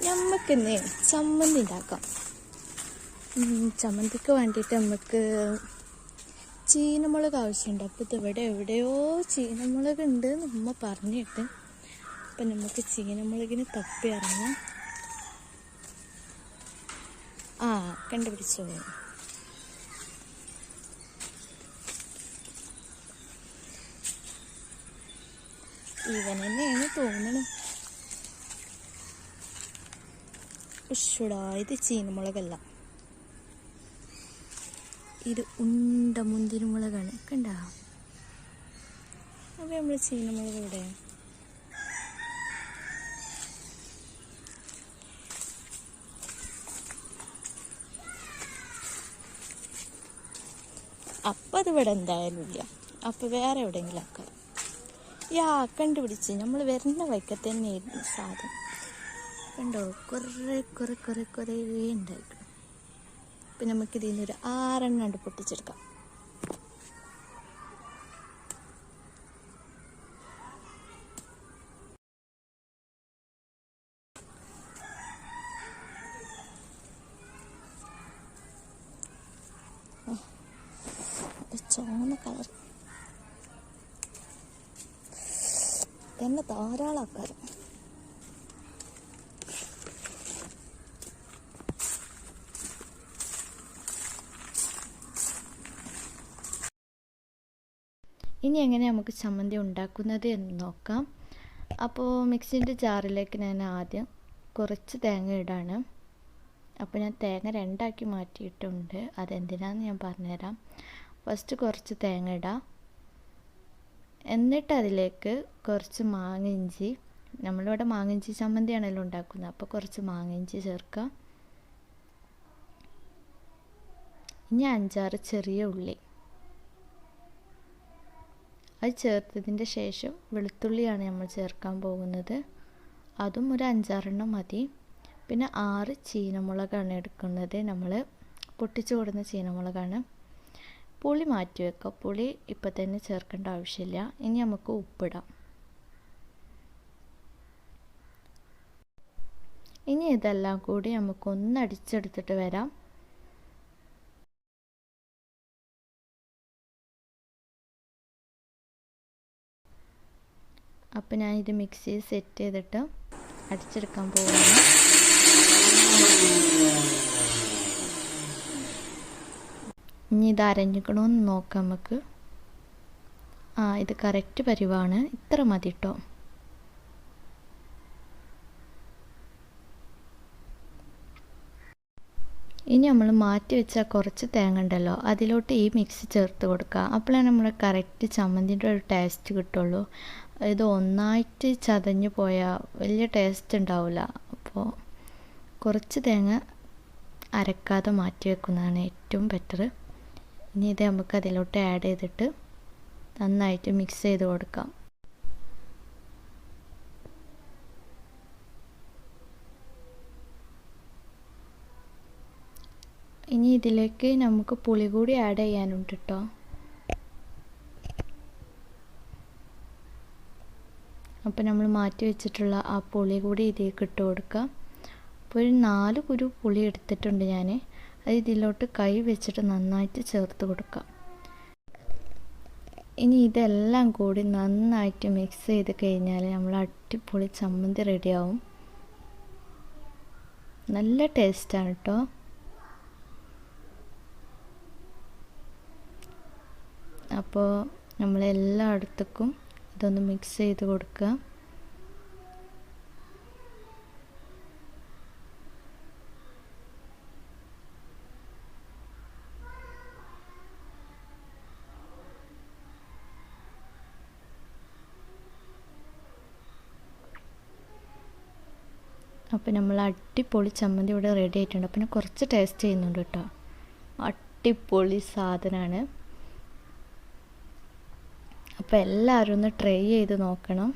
നമുക്കിന്ന് ചമ്മന്തി ഉണ്ടാക്കാം. ചമ്മന്തിക്ക് വേണ്ടിയിട്ട് നമുക്ക് ചീനമുളക് ആവശ്യമുണ്ട്. അപ്പോൾ ഇതിവിടെ എവിടെയോ ചീനമുളക് ഉണ്ട് എന്ന് ഉമ്മ പറഞ്ഞിട്ട്, അപ്പം നമുക്ക് ചീനമുളകിന് തപ്പി ഇറങ്ങാം. കണ്ടുപിടിച്ചോ. ഇവൻ തന്നെയാണ് തോന്നണത്. ഇത് ചീനമുളകല്ല, ഇത് ഉണ്ട മുന്തിരിമുളകാണ്. കണ്ട? അപ്പോൾ നമ്മൾ ചീനമുളക് ഇവിടെ അപ്പം അതിവിടെ എന്തായാലും ഇല്ല. അപ്പം വേറെ എവിടെയെങ്കിലും ആക്കാം. കണ്ടുപിടിച്ച് നമ്മൾ വരുന്ന വൈക്കത്ത് തന്നെയായിരുന്നു സാധനം. കണ്ടോ? കുറേ ഉണ്ടായിരിക്കണം. അപ്പം നമുക്കിതിൽ നിന്നൊരു 6 എണ്ണം പൊട്ടിച്ചെടുക്കാം. ചോന്ന കളർ തന്നെ ധാരാളം ആക്കാറ്. ഇനി എങ്ങനെ നമുക്ക് ചമ്മന്തി ഉണ്ടാക്കുന്നത് എന്ന് നോക്കാം. അപ്പോൾ മിക്സിൻ്റെ ജാറിലേക്ക് ഞാൻ ആദ്യം കുറച്ച് തേങ്ങ ഇടാണ്. അപ്പോൾ ഞാൻ തേങ്ങ 2 മാറ്റിയിട്ടുണ്ട്. അതെന്തിനാന്ന് ഞാൻ പറഞ്ഞുതരാം. ഫസ്റ്റ് കുറച്ച് തേങ്ങ ഇടാം, എന്നിട്ട് അതിലേക്ക് കുറച്ച് മാങ്ങ ഇഞ്ചി, നമ്മളിവിടെ മാങ്ങ ഇഞ്ചി ചമ്മന്തിയാണല്ലോ ഉണ്ടാക്കുന്നത്, അപ്പോൾ കുറച്ച് മാങ്ങ ഇഞ്ചി ചേർക്കാം. ഇനി 5-6 ചെറിയ ഉള്ളി, അത് ചേർത്തതിൻ്റെ ശേഷം വെളുത്തുള്ളിയാണ് നമ്മൾ ചേർക്കാൻ പോകുന്നത്. അതും ഒരു 5-6 എണ്ണം മതി. പിന്നെ 6 ചീനമുളകാണ് എടുക്കുന്നത്. നമ്മൾ പൊട്ടിച്ചു കൊടുക്കുന്ന ചീനമുളകാണ്. പുളി മാറ്റി വെക്കുക. പുളി ഇപ്പം തന്നെ ചേർക്കേണ്ട ആവശ്യമില്ല. ഇനി നമുക്ക് ഉപ്പിടാം. ഇനി ഇതെല്ലാം കൂടി നമുക്കൊന്ന് അടിച്ചെടുത്തിട്ട് വരാം. അപ്പം ഞാനിത് മിക്സിയിൽ സെറ്റ് ചെയ്തിട്ട് അടിച്ചെടുക്കാൻ പോകുന്നു. ഇനി ഇത് അരഞ്ഞിക്കണമെന്ന് നോക്കാം നമുക്ക്. ഇത് കറക്റ്റ് പരിവാണ്. ഇത്ര മതി കേട്ടോ. ഇനി നമ്മൾ മാറ്റി വെച്ച കുറച്ച് തേങ്ങ ഉണ്ടല്ലോ, അതിലോട്ട് ഈ മിക്സ് ചേർത്ത് കൊടുക്കുക. അപ്പോഴാണ് നമ്മൾ കറക്റ്റ് ചമ്മന്തിൻ്റെ ഒരു ടേസ്റ്റ് കിട്ടുള്ളൂ. ഇത് ഒന്നായിട്ട് ചതഞ്ഞു പോയാൽ വലിയ ടേസ്റ്റ് ഉണ്ടാവില്ല. അപ്പോൾ കുറച്ച് തേങ്ങ അരക്കാതെ മാറ്റി വെക്കുന്നതാണ് ഏറ്റവും ബെറ്റർ. ഇനി ഇത് നമുക്ക് അതിലോട്ട് ആഡ് ചെയ്തിട്ട് നന്നായിട്ട് മിക്സ് ചെയ്ത് കൊടുക്കാം. ഇനി ഇതിലേക്ക് നമുക്ക് പുളി കൂടി ആഡ് ചെയ്യാനുണ്ട് കേട്ടോ. അപ്പോൾ നമ്മൾ മാറ്റി വെച്ചിട്ടുള്ള ആ പുളി കൂടി ഇതിലേക്ക് ഇട്ട് കൊടുക്കാം. അപ്പോൾ ഒരു 4 കുരു പുളി എടുത്തിട്ടുണ്ട് ഞാൻ. അത് ഇതിലോട്ട് കൈ വെച്ചിട്ട് നന്നായിട്ട് ചേർത്ത് കൊടുക്കാം. ഇനി ഇതെല്ലാം കൂടി നന്നായിട്ട് മിക്സ് ചെയ്ത് കഴിഞ്ഞാൽ നമ്മൾ അടിപൊളി ചമ്മന്തി റെഡിയാവും. നല്ല ടേസ്റ്റാണ് കേട്ടോ. അപ്പോൾ നമ്മളെല്ലായിടത്തേക്കും ഇതൊന്ന് മിക്സ് ചെയ്ത് കൊടുക്കുക. അപ്പോൾ നമ്മൾ അടിപൊളി ചമ്മന്തി ഇവിടെ റെഡി ആയിട്ടുണ്ട്. പിന്നെ കുറച്ച് ടേസ്റ്റ് ചെയ്യുന്നുണ്ട് കേട്ടോ. അടിപൊളി സാധനമാണ്. അപ്പോൾ എല്ലാവരും ഒന്ന് ട്രൈ ചെയ്ത് നോക്കണം.